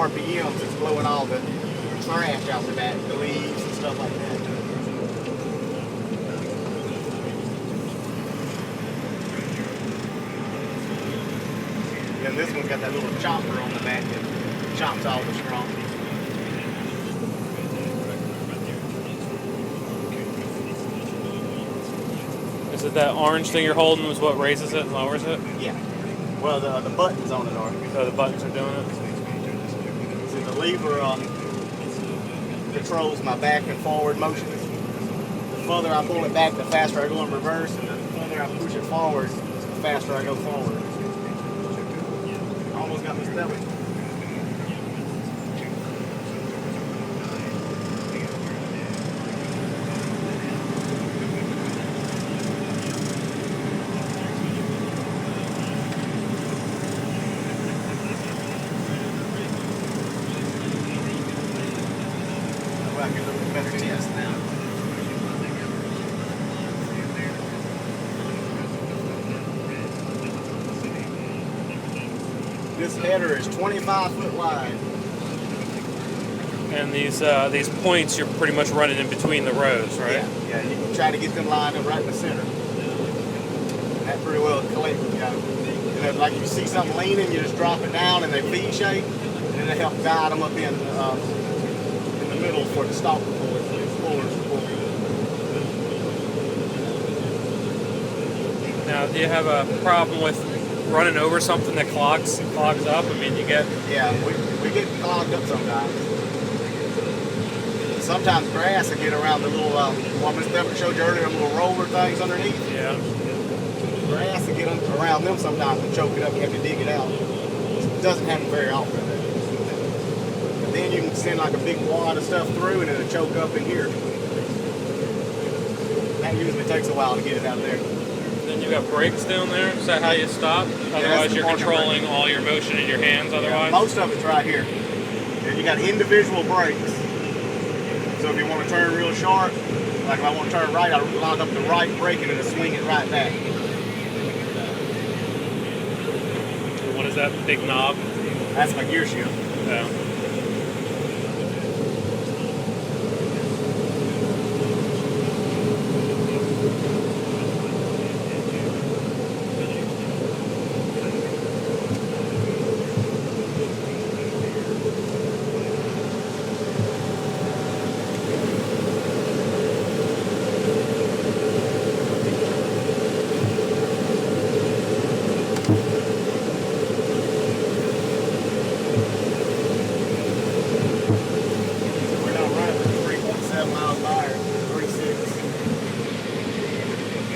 RPMs, it's blowing all the trash out the back, the leaves and stuff like that. And this one's got that little chopper on the back that chops all the straw. Is it that orange thing you're holding is what raises it and lowers it? Yeah. Well, the buttons on it are. So the buttons are doing it? See, the lever controls my back and forward motion. The further I pull it back, the faster I go in reverse, and the further I push it forward, the faster I go forward. Almost got me stuck. I can look at better test now. This header is 25 foot wide. And these points you're pretty much running in between the rows, right? Yeah, you can try to get them lined up right in the center. And that pretty well collects, you know. And then, like if you see something leaning, you just drop it down and they V shape, and then they help guide them up in the middle for the stalker pullers. Now, do you have a problem with running over something that clogs up? I mean, you get... Yeah, we get clogged up sometimes. Sometimes grass will get around the little, what Mr. Deppert showed you earlier, the little roller things underneath. Yeah. Grass will get around them sometimes and choke it up. You have to dig it out. It doesn't happen very often. But then you can send like a big wad of stuff through and it'll choke up in here. That usually takes a while to get it out there. Then you got brakes down there. Is that how you stop? Otherwise, you're controlling all your motion in your hands. Otherwise, yeah, most of it's right here. And you got individual brakes. So if you want to turn real sharp, like if I want to turn right, I line up the right brake and it'll swing it right back. What is that big knob? That's my gear shift. Yeah.